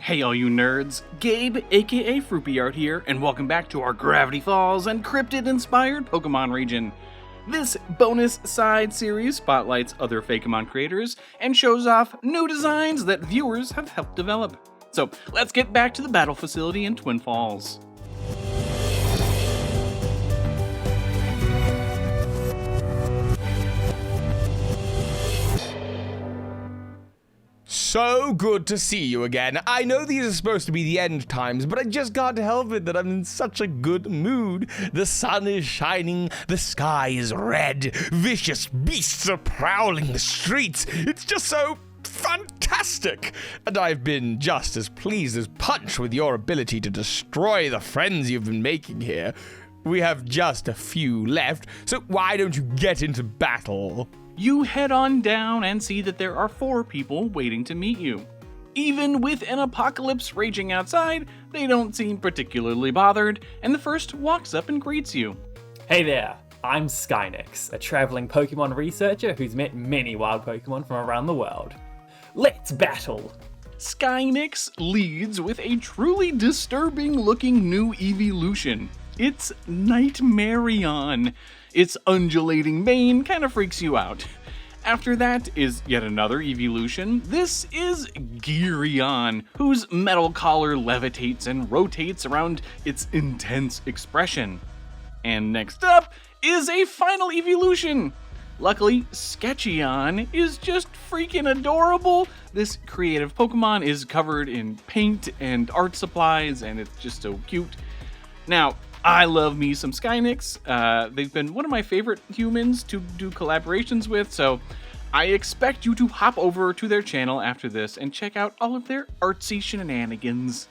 Hey all you nerds, Gabe aka Froopy Art here, and welcome back to our Gravity Falls and Cryptid-inspired Pokémon region. This bonus side series spotlights other Fakemon creators and shows off new designs that viewers have helped develop. So let's get back to the battle facility in Twin Falls. So good to see you again. I know these are supposed to be the end times, but I just can't help it that I'm in such a good mood. The sun is shining, the sky is red, vicious beasts are prowling the streets. It's just so fantastic! And I've been just as pleased as Punch with your ability to destroy the friends you've been making here. We have just a few left, so why don't you get into battle? You head on down and see that there are 4 people waiting to meet you. Even with an apocalypse raging outside, they don't seem particularly bothered, and the first walks up and greets you. Hey there, I'm Skynix, a traveling Pokemon researcher who's met many wild Pokemon from around the world. Let's battle! Skynix leads with a truly disturbing looking new evolution. It's Nightmareon. Its undulating mane kind of freaks you out. After that is yet another evolution. This is Gearyon, whose metal collar levitates and rotates around its intense expression. And next up is a final evolution. Luckily, Sketchyon is just freaking adorable. This creative Pokemon is covered in paint and art supplies, and it's just so cute. Now, I love me some Skynix. They've been one of my favorite humans to do collaborations with, so I expect you to hop over to their channel after this and check out all of their artsy shenanigans.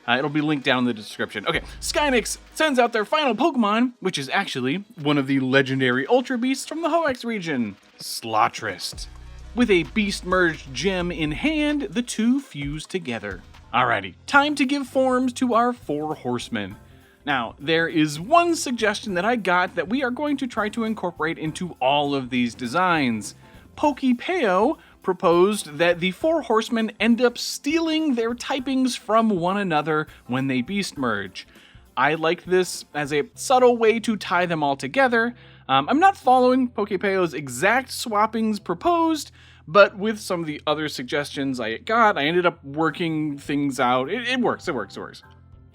It'll be linked down in the description. Okay, Skynix sends out their final Pokemon, which is actually one of the legendary Ultra Beasts from the Voyard Region, Slotrist. With a Beast Merged gem in hand, the two fuse together. Alrighty, time to give forms to our 4 horsemen. Now, there is one suggestion that I got that we are going to try to incorporate into all of these designs. Pokepeo proposed that the 4 horsemen end up stealing their typings from one another when they beast merge. I like this as a subtle way to tie them all together. I'm not following Pokepeo's exact swappings proposed, but with some of the other suggestions I got, I ended up working things out. It works.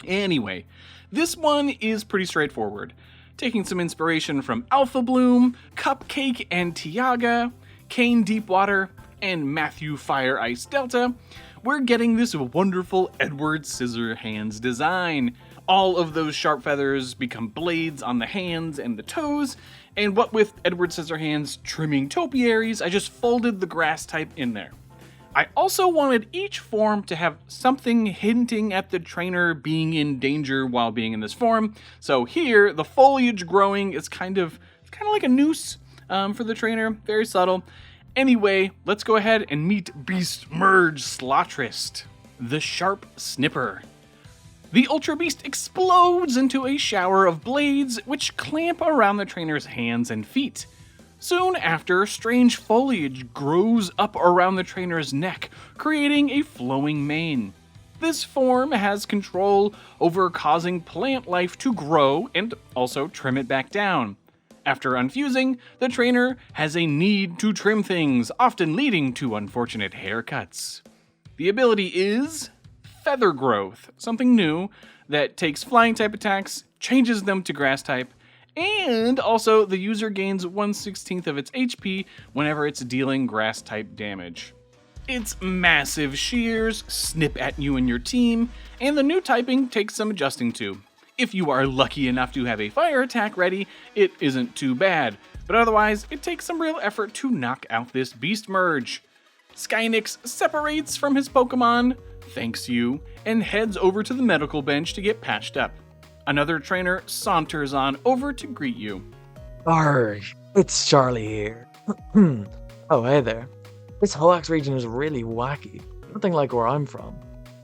Anyway, this one is pretty straightforward. Taking some inspiration from Alphabloom, Cupcake and Tiaga, Kane Deepwater, and Matthew Fire Ice Delta, we're getting this wonderful Edward Scissorhands design. All of those sharp feathers become blades on the hands and the toes, and what with Edward Scissorhands trimming topiaries, I just folded the grass type in there. I also wanted each form to have something hinting at the trainer being in danger while being in this form. So here, the foliage growing is kind of like a noose for the trainer, very subtle. Anyway, let's go ahead and meet Beast Merge Slotrist, the Sharp Snipper. The Ultra Beast explodes into a shower of blades which clamp around the trainer's hands and feet. Soon after, strange foliage grows up around the trainer's neck, creating a flowing mane. This form has control over causing plant life to grow and also trim it back down. After unfusing, the trainer has a need to trim things, often leading to unfortunate haircuts. The ability is Feather Growth, something new that takes flying type attacks, changes them to grass type, and also the user gains 1/16 of its HP whenever it's dealing grass type damage. Its massive shears snip at you and your team, and the new typing takes some adjusting to. If you are lucky enough to have a fire attack ready, it isn't too bad, but otherwise it takes some real effort to knock out this beast merge. Skynix separates from his Pokemon, thanks you, and heads over to the medical bench to get patched up. Another trainer saunters on over to greet you. Arg, it's Charlie here. Oh, hey there. This Voyard region is really wacky. Nothing like where I'm from.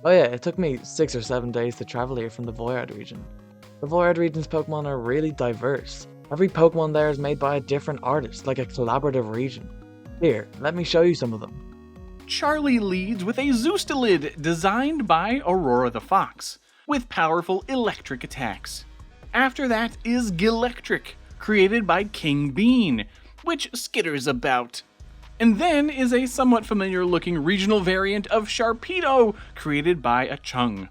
Oh yeah, it took me 6 or 7 days to travel here from the Voyard region. The Voyard region's Pokemon are really diverse. Every Pokemon there is made by a different artist, like a collaborative region. Here, let me show you some of them. Charlie leads with a Zoostalid designed by Aurora the Fox, with powerful electric attacks. After that is Gilectric, created by King Bean, which skitters about. And then is a somewhat familiar looking regional variant of Sharpedo, created by a Chung.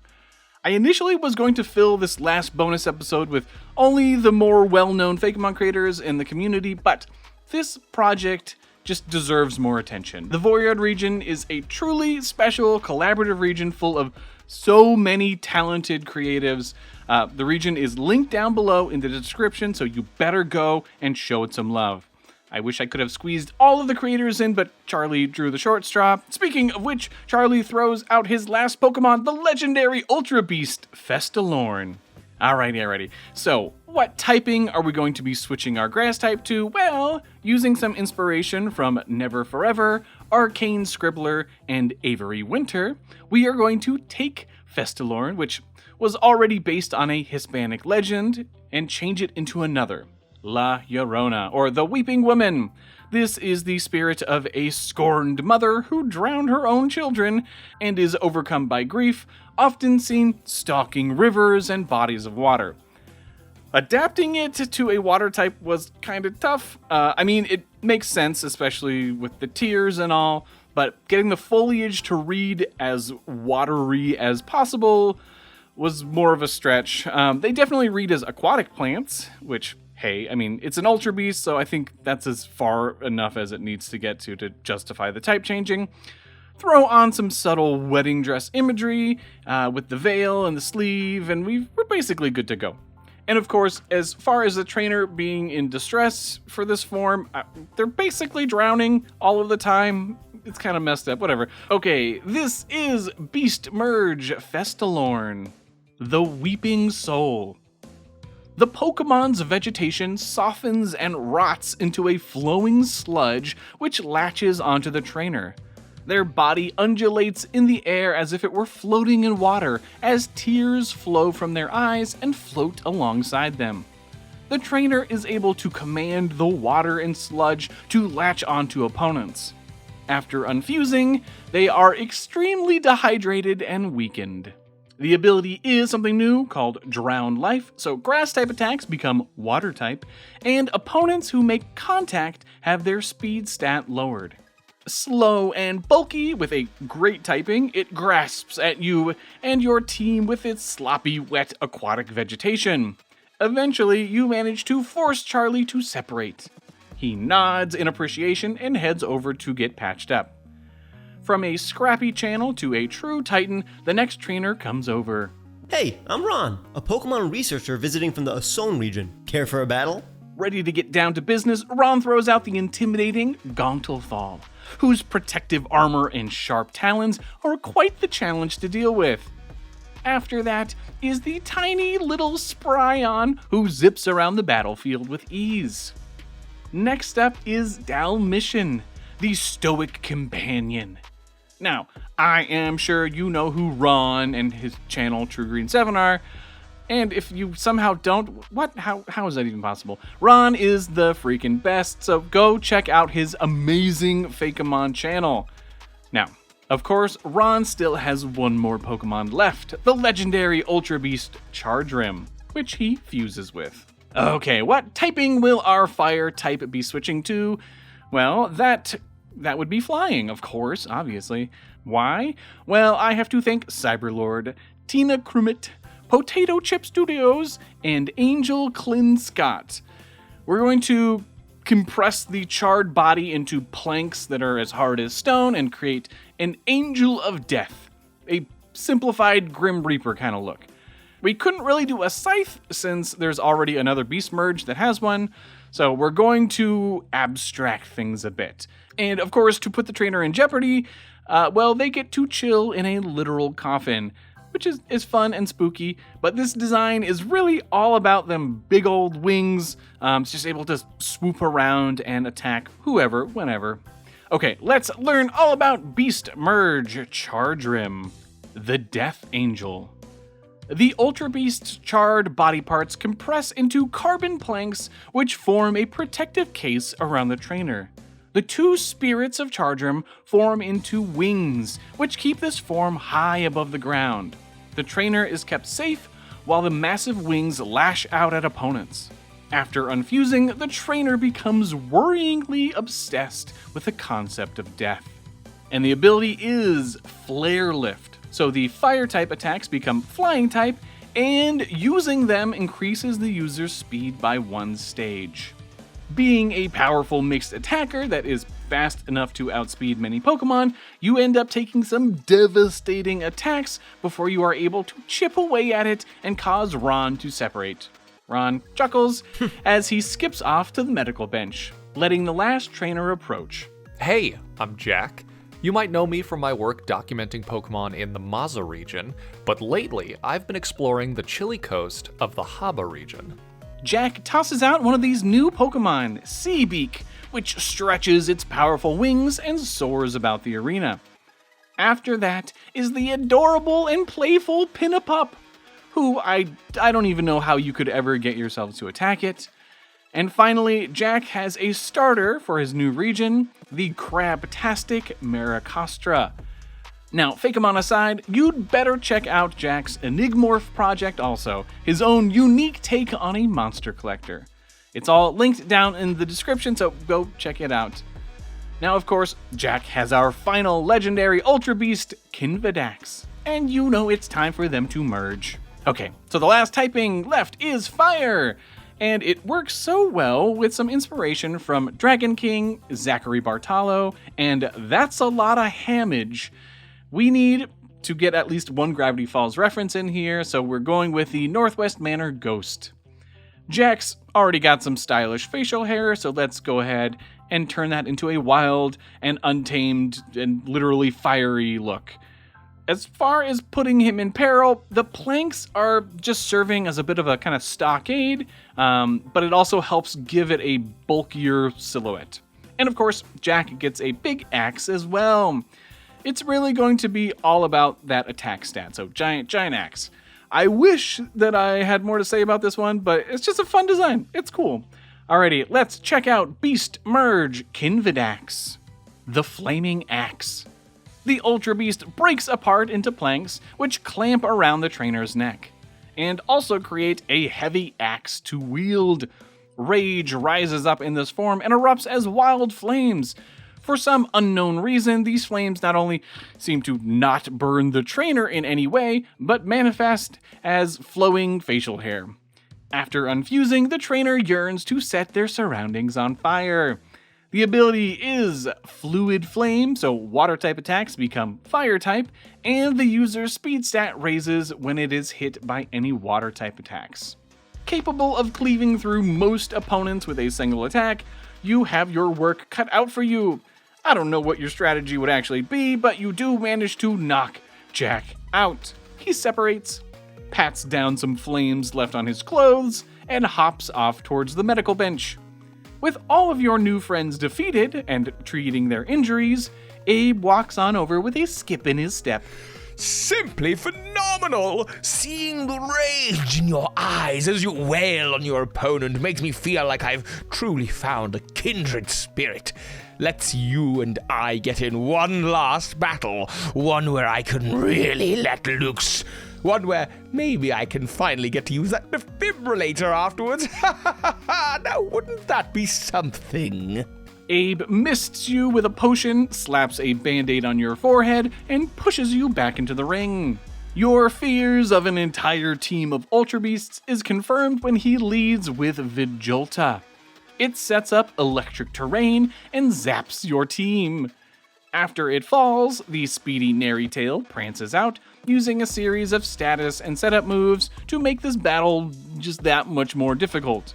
I initially was going to fill this last bonus episode with only the more well-known Fakemon creators in the community, but this project just deserves more attention. The Voyard region is a truly special collaborative region full of so many talented creatives. The region is linked down below in the description, so you better go and show it some love. I wish I could have squeezed all of the creators in, but Charlie drew the short straw. Speaking of which, Charlie throws out his last Pokemon, the legendary Ultra Beast, Festalorn. Alrighty. So, what typing are we going to be switching our grass type to? Well, using some inspiration from Never Forever, Arcane Scribbler, and Avery Winter, we are going to take Festalorn, which was already based on a Hispanic legend, and change it into another, La Llorona, or the Weeping Woman. This is the spirit of a scorned mother who drowned her own children and is overcome by grief, often seen stalking rivers and bodies of water. Adapting it to a water type was kind of tough. It makes sense, especially with the tears and all, but getting the foliage to read as watery as possible was more of a stretch. They definitely read as aquatic plants, which, hey, it's an Ultra Beast, so I think that's as far enough as it needs to get to justify the type changing. Throw on some subtle wedding dress imagery with the veil and the sleeve, and we're basically good to go. And of course, as far as the trainer being in distress for this form, they're basically drowning all of the time. It's kind of messed up, whatever. Okay, this is Beast Merge Festalorn, the Weeping Soul. The Pokemon's vegetation softens and rots into a flowing sludge which latches onto the trainer. Their body undulates in the air as if it were floating in water, as tears flow from their eyes and float alongside them. The trainer is able to command the water and sludge to latch onto opponents. After unfusing, they are extremely dehydrated and weakened. The ability is something new called Drown Life, so grass-type attacks become water-type, and opponents who make contact have their speed stat lowered. Slow and bulky with a great typing, it grasps at you and your team with its sloppy, wet aquatic vegetation. Eventually, you manage to force Charlie to separate. He nods in appreciation and heads over to get patched up. From a scrappy channel to a true titan, the next trainer comes over. Hey, I'm Ron, a Pokemon researcher visiting from the Asone region. Care for a battle? Ready to get down to business, Ron throws out the intimidating Gontalfall, whose protective armor and sharp talons are quite the challenge to deal with. After that is the tiny little Spryon, who zips around the battlefield with ease. Next up is Dalmatian, the stoic companion. Now, I am sure you know who Ron and his channel True Green 7 are, and if you somehow don't, how is that even possible? Ron is the freaking best, so go check out his amazing Fakemon channel. Now, of course, Ron still has one more Pokemon left, the legendary Ultra Beast Chargrim, which he fuses with. Okay, what typing will our fire type be switching to? Well, that would be flying, of course, obviously. Why? Well, I have to thank Cyberlord, Tina Krumit, Potato Chip Studios, and Angel Klin Scott. We're going to compress the charred body into planks that are as hard as stone and create an Angel of Death, a simplified Grim Reaper kind of look. We couldn't really do a scythe since there's already another Beast Merge that has one, so we're going to abstract things a bit. And of course, to put the trainer in jeopardy, they get to chill in a literal coffin, which is fun and spooky, but this design is really all about them big old wings. It's just able to swoop around and attack whoever, whenever. Okay, let's learn all about Beast Merge Chargrim, the Death Angel. The Ultra Beast's charred body parts compress into carbon planks which form a protective case around the trainer. The two spirits of Chargerm form into wings, which keep this form high above the ground. The trainer is kept safe, while the massive wings lash out at opponents. After unfusing, the trainer becomes worryingly obsessed with the concept of death. And the ability is Flare Lift, so the fire-type attacks become flying-type, and using them increases the user's speed by 1 stage. Being a powerful mixed attacker that is fast enough to outspeed many Pokemon, you end up taking some devastating attacks before you are able to chip away at it and cause Ron to separate. Ron chuckles as he skips off to the medical bench, letting the last trainer approach. Hey, I'm Jack. You might know me from my work documenting Pokemon in the Mazza region, but lately I've been exploring the chilly coast of the Haba region. Jack tosses out one of these new Pokemon, Seabeak, which stretches its powerful wings and soars about the arena. After that is the adorable and playful Pinnapup, who I don't even know how you could ever get yourself to attack it. And finally, Jack has a starter for his new region, the Crabtastic Maracastra. Now, Fakemon aside, you'd better check out Jack's Enigmorph project also, his own unique take on a monster collector. It's all linked down in the description, so go check it out. Now, of course, Jack has our final legendary Ultra Beast, Kinvadax, and you know it's time for them to merge. Okay, so the last typing left is Fire, and it works so well with some inspiration from Dragon King, Zachary Bartolo, and That's a Lot of Hamage. We need to get at least one Gravity Falls reference in here, so we're going with the Northwest Manor Ghost. Jack's already got some stylish facial hair, so let's go ahead and turn that into a wild and untamed and literally fiery look. As far as putting him in peril, the planks are just serving as a bit of a kind of stockade, but it also helps give it a bulkier silhouette. And of course, Jack gets a big axe as well. It's really going to be all about that attack stat, so giant axe. I wish that I had more to say about this one, but it's just a fun design. It's cool. Alrighty, let's check out Beast Merge Kinvadax. The Flaming Axe. The Ultra Beast breaks apart into planks, which clamp around the trainer's neck, and also create a heavy axe to wield. Rage rises up in this form and erupts as wild flames. For some unknown reason, these flames not only seem to not burn the trainer in any way, but manifest as flowing facial hair. After unfusing, the trainer yearns to set their surroundings on fire. The ability is Fluid Flame, so water-type attacks become fire-type, and the user's speed stat raises when it is hit by any water-type attacks. Capable of cleaving through most opponents with a single attack, you have your work cut out for you. I don't know what your strategy would actually be, but you do manage to knock Jack out. He separates, pats down some flames left on his clothes, and hops off towards the medical bench. With all of your new friends defeated and treating their injuries, Abe walks on over with a skip in his step. Simply phenomenal! Seeing the rage in your eyes as you wail on your opponent makes me feel like I've truly found a kindred spirit. Let's you and I get in one last battle, one where I can really let loose. One where maybe I can finally get to use that defibrillator afterwards. Now, wouldn't that be something? Abe mists you with a potion, slaps a band-aid on your forehead, and pushes you back into the ring. Your fears of an entire team of Ultra Beasts is confirmed when he leads with Vigilta. It sets up electric terrain and zaps your team. After it falls, the speedy Narrytail prances out, using a series of status and setup moves to make this battle just that much more difficult.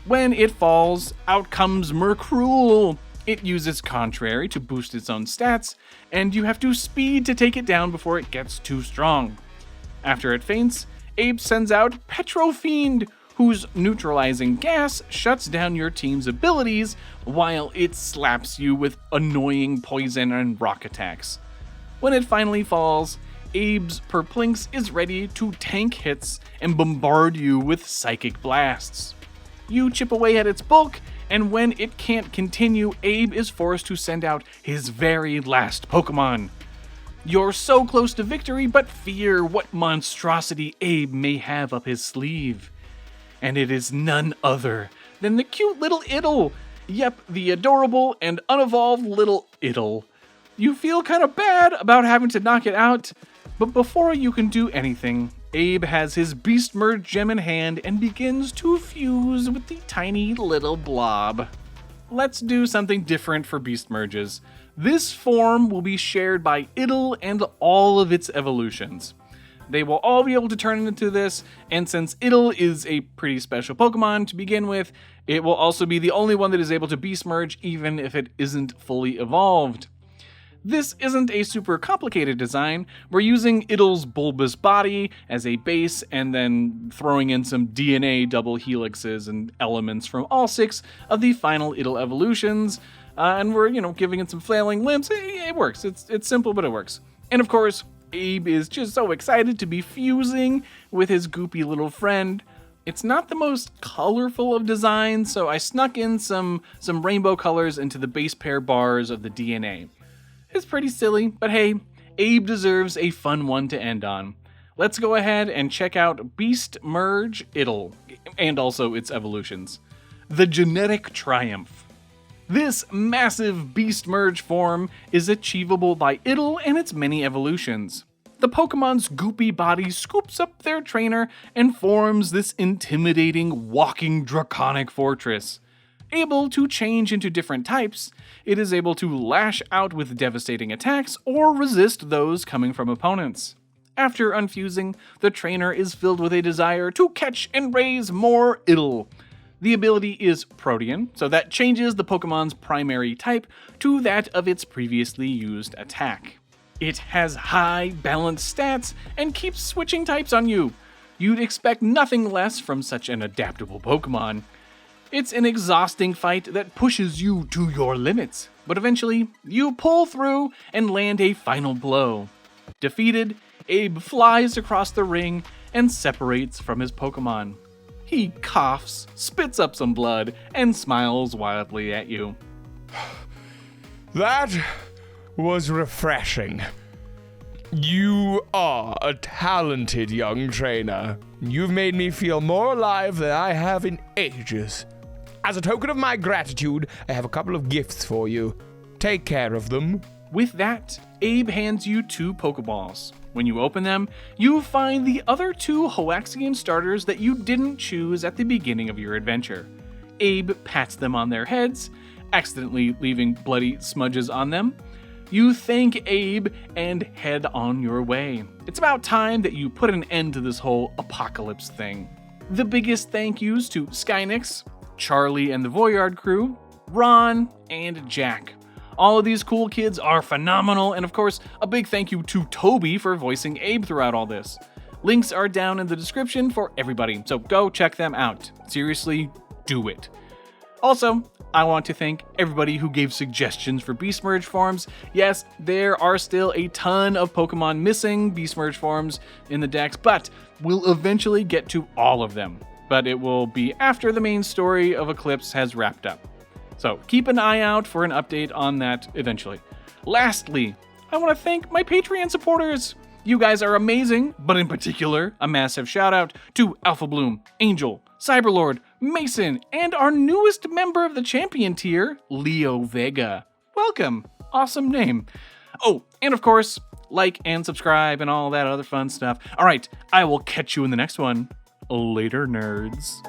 When it falls, out comes Murkrool. It uses Contrary to boost its own stats, and you have to speed to take it down before it gets too strong. After it faints, Abe sends out Petrofiend, whose neutralizing gas shuts down your team's abilities while it slaps you with annoying poison and rock attacks. When it finally falls, Abe's Perplinx is ready to tank hits and bombard you with psychic blasts. You chip away at its bulk, and when it can't continue, Abe is forced to send out his very last Pokemon. You're so close to victory, but fear what monstrosity Abe may have up his sleeve. And it is none other than the cute little Idle. Yep, the adorable and unevolved little Idle. You feel kind of bad about having to knock it out, but before you can do anything, Abe has his Beast Merge gem in hand and begins to fuse with the tiny little blob. Let's do something different for Beast Merges. This form will be shared by Idle and all of its evolutions. They will all be able to turn into this, and since Idle is a pretty special Pokemon to begin with, it will also be the only one that is able to Beast Merge even if it isn't fully evolved. This isn't a super complicated design. We're using Idle's bulbous body as a base and then throwing in some DNA double helixes and elements from all 6 of the final Idle evolutions, and we're, giving it some flailing limbs. It works. It's simple, but it works. And of course, Abe is just so excited to be fusing with his goopy little friend. It's not the most colorful of designs, so I snuck in some rainbow colors into the base pair bars of the DNA. It's pretty silly, but hey, Abe deserves a fun one to end on. Let's go ahead and check out Beast Merge Idle, and also its evolutions. The Genetic Triumph. This massive Beast Merge form is achievable by Idle and its many evolutions. The Pokemon's goopy body scoops up their trainer and forms this intimidating walking draconic fortress. Able to change into different types, it is able to lash out with devastating attacks or resist those coming from opponents. After unfusing, the trainer is filled with a desire to catch and raise more Idle. The ability is Protean, so that changes the Pokemon's primary type to that of its previously used attack. It has high balanced stats and keeps switching types on you. You'd expect nothing less from such an adaptable Pokemon. It's an exhausting fight that pushes you to your limits, but eventually you pull through and land a final blow. Defeated, Abe flies across the ring and separates from his Pokemon. He coughs, spits up some blood, and smiles wildly at you. That was refreshing. You are a talented young trainer. You've made me feel more alive than I have in ages. As a token of my gratitude, I have a couple of gifts for you. Take care of them. With that, Abe hands you 2 Pokeballs. When you open them, you find the other 2 Hoaxian starters that you didn't choose at the beginning of your adventure. Abe pats them on their heads, accidentally leaving bloody smudges on them. You thank Abe and head on your way. It's about time that you put an end to this whole apocalypse thing. The biggest thank yous to Skynix, Charlie and the Voyard crew, Ron, and Jack. All of these cool kids are phenomenal, and of course, a big thank you to Toby for voicing Abe throughout all this. Links are down in the description for everybody, so go check them out. Seriously, do it. Also, I want to thank everybody who gave suggestions for Beast Merge forms. Yes, there are still a ton of Pokemon missing Beast Merge forms in the decks, but we'll eventually get to all of them. But it will be after the main story of Eclipse has wrapped up. So keep an eye out for an update on that eventually. Lastly, I want to thank my Patreon supporters. You guys are amazing, but in particular, a massive shout out to Alphabloom, Angel, Cyberlord, Mason, and our newest member of the champion tier, Leo Vega. Welcome. Awesome name. Oh, and of course, like and subscribe and all that other fun stuff. All right, I will catch you in the next one. Later, nerds.